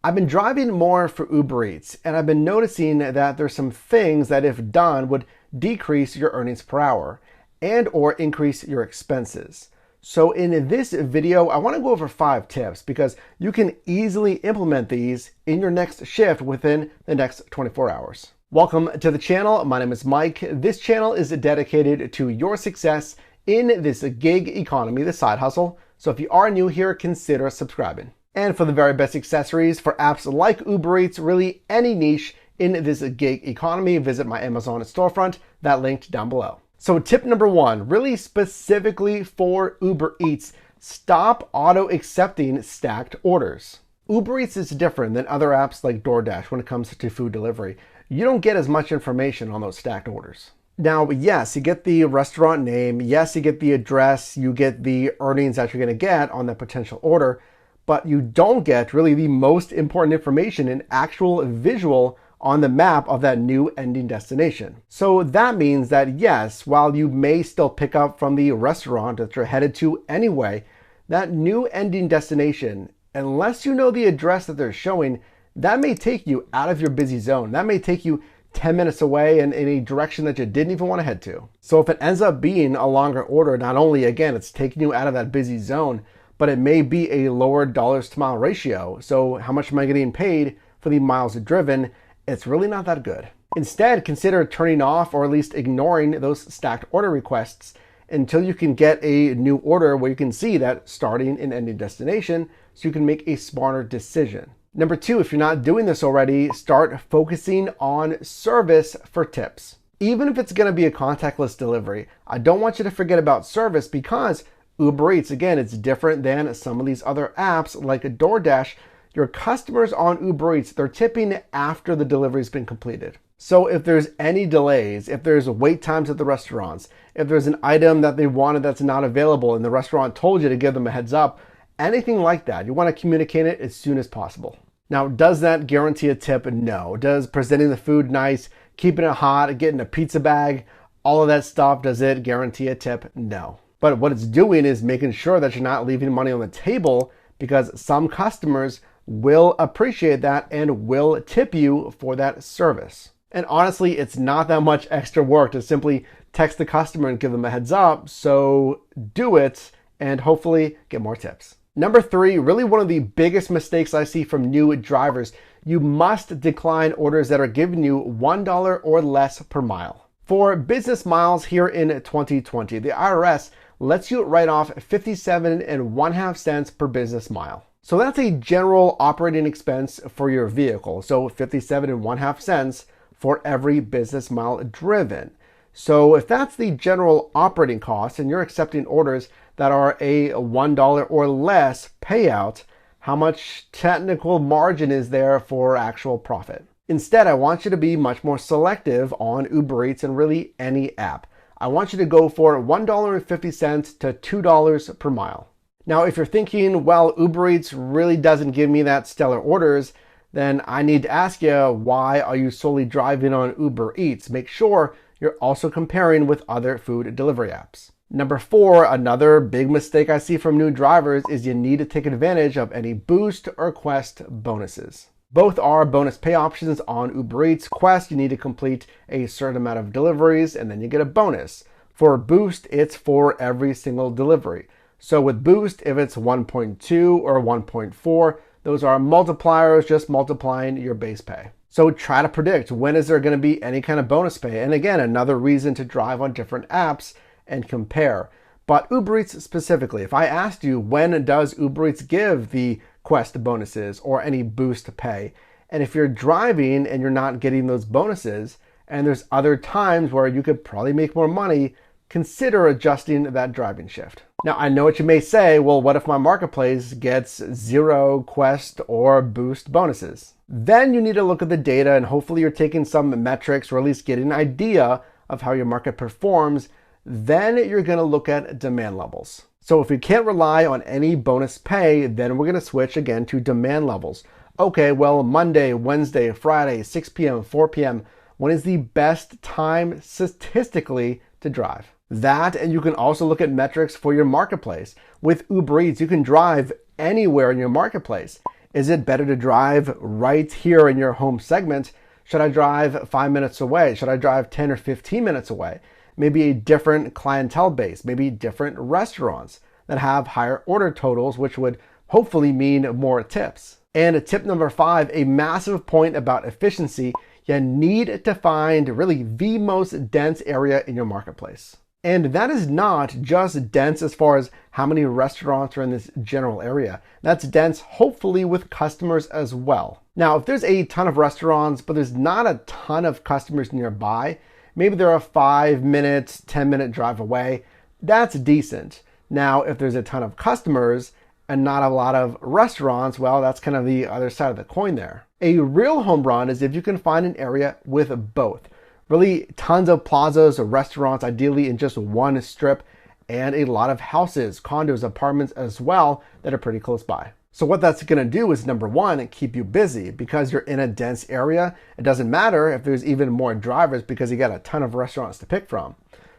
I've been driving more for Uber Eats, and I've been noticing that there's some things that if done would decrease your earnings per hour and or increase your expenses. So in this video, I want to go over 5 tips because you can easily implement these in your next shift within the next 24 hours. Welcome to the channel. My name is Mike. This channel is dedicated to your success in this gig economy, the side hustle. So if you are new here, consider subscribing. And for the very best accessories for apps like Uber Eats, really any niche in this gig economy, visit my Amazon storefront, that linked down below. So tip number 1, really specifically for Uber Eats, stop auto accepting stacked orders. Uber Eats is different than other apps like DoorDash when it comes to food delivery. You don't get as much information on those stacked orders. Now, yes, you get the restaurant name, yes, you get the address, you get the earnings that you're going to get on that potential order, but you don't get really the most important information, an actual visual on the map of that new ending destination. So that means that yes, while you may still pick up from the restaurant that you're headed to anyway, that new ending destination, unless you know the address that they're showing, that may take you out of your busy zone. That may take you 10 minutes away and in a direction that you didn't even want to head to. So if it ends up being a longer order, not only again, it's taking you out of that busy zone, but it may be a lower dollars to mile ratio. So how much am I getting paid for the miles driven? It's really not that good. Instead, consider turning off or at least ignoring those stacked order requests until you can get a new order where you can see that starting and ending destination so you can make a smarter decision. Number 2, if you're not doing this already, start focusing on service for tips. Even if it's going to be a contactless delivery, I don't want you to forget about service because Uber Eats, again, it's different than some of these other apps like DoorDash. Your customers on Uber Eats, they're tipping after the delivery's been completed. So if there's any delays, if there's wait times at the restaurants, if there's an item that they wanted that's not available and the restaurant told you to give them a heads up, anything like that, you want to communicate it as soon as possible. Now, does that guarantee a tip? No. Does presenting the food nice, keeping it hot, getting a pizza bag, all of that stuff, does it guarantee a tip? No. But what it's doing is making sure that you're not leaving money on the table because some customers will appreciate that and will tip you for that service. And honestly, it's not that much extra work to simply text the customer and give them a heads up. So do it and hopefully get more tips. Number 3, really one of the biggest mistakes I see from new drivers, you must decline orders that are giving you $1 or less per mile. For business miles here in 2020, the IRS lets you write off 57.5 cents per business mile. So that's a general operating expense for your vehicle. So 57.5 cents for every business mile driven. So if that's the general operating cost and you're accepting orders that are a $1 or less payout, how much technical margin is there for actual profit? Instead, I want you to be much more selective on Uber Eats and really any app. I want you to go for $1.50 to $2 per mile. Now, if you're thinking, well, Uber Eats really doesn't give me that stellar orders, then I need to ask you, why are you solely driving on Uber Eats? Make sure you're also comparing with other food delivery apps. Number 4, another big mistake I see from new drivers is you need to take advantage of any Boost or Quest bonuses. Both are bonus pay options on Uber Eats. Quest, you need to complete a certain amount of deliveries and then you get a bonus. For Boost, it's for every single delivery. So with Boost, if it's 1.2 or 1.4, those are multipliers, just multiplying your base pay. So try to predict when is there going to be any kind of bonus pay. And again, another reason to drive on different apps and compare. But Uber Eats specifically, if I asked you when does Uber Eats give the Quest bonuses or any Boost pay, and if you're driving and you're not getting those bonuses, and there's other times where you could probably make more money, consider adjusting that driving shift. Now, I know what you may say, well, what if my marketplace gets 0 Quest or Boost bonuses? Then you need to look at the data and hopefully you're taking some metrics or at least getting an idea of how your market performs. Then you're going to look at demand levels. So if we can't rely on any bonus pay, then we're going to switch again to demand levels. Okay, well, Monday, Wednesday, Friday, 6 p.m., 4 p.m., when is the best time statistically to drive? That, and you can also look at metrics for your marketplace. With Uber Eats, you can drive anywhere in your marketplace. Is it better to drive right here in your home segment? Should I drive 5 minutes away? Should I drive 10 or 15 minutes away? Maybe a different clientele base, maybe different restaurants that have higher order totals, which would hopefully mean more tips. And tip number 5, a massive point about efficiency, you need to find really the most dense area in your marketplace. And that is not just dense as far as how many restaurants are in this general area. That's dense, hopefully, with customers as well. Now, if there's a ton of restaurants, but there's not a ton of customers nearby, maybe they're a 5 minute, 10-minute drive away, that's decent. Now, if there's a ton of customers and not a lot of restaurants, well, that's kind of the other side of the coin there. A real home run is if you can find an area with both. Really tons of plazas or restaurants, ideally in just one strip, and a lot of houses, condos, apartments as well that are pretty close by. So what that's going to do is, number one, keep you busy because you're in a dense area. It doesn't matter if there's even more drivers because you got a ton of restaurants to pick from.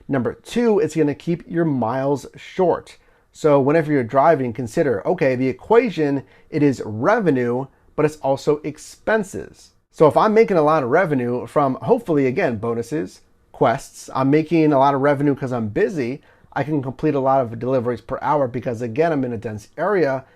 Number two, it's going to keep your miles short. So whenever you're driving, consider, okay, the equation, it is revenue, but it's also expenses. So if I'm making a lot of revenue from, hopefully, again, bonuses, quests, I'm making a lot of revenue because I'm busy, I can complete a lot of deliveries per hour because, again, I'm in a dense area.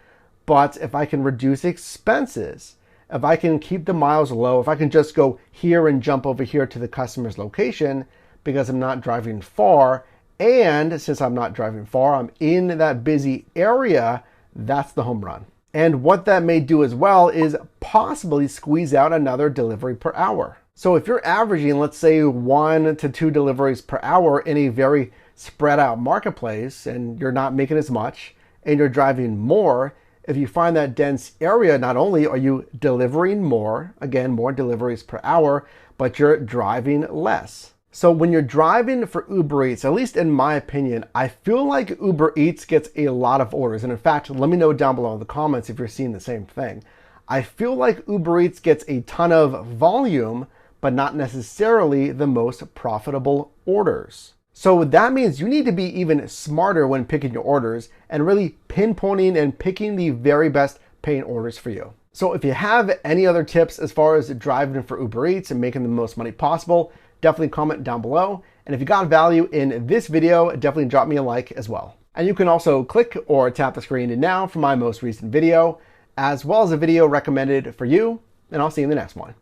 But if I can reduce expenses, if I can keep the miles low, if I can just go here and jump over here to the customer's location because I'm not driving far, and since I'm not driving far, I'm in that busy area, that's the home run. And what that may do as well is possibly squeeze out another delivery per hour. So if you're averaging, let's say, 1 to 2 deliveries per hour in a very spread out marketplace, and you're not making as much, and you're driving more, if you find that dense area, not only are you delivering more, again, more deliveries per hour, but you're driving less. So when you're driving for Uber Eats, at least in my opinion, I feel like Uber Eats gets a lot of orders. And in fact, let me know down below in the comments if you're seeing the same thing. I feel like Uber Eats gets a ton of volume, but not necessarily the most profitable orders. So that means you need to be even smarter when picking your orders and really pinpointing and picking the very best paying orders for you. So if you have any other tips as far as driving for Uber Eats and making the most money possible, definitely comment down below. And if you got value in this video, definitely drop me a like as well. And you can also click or tap the screen now for my most recent video, as well as a video recommended for you. And I'll see you in the next one.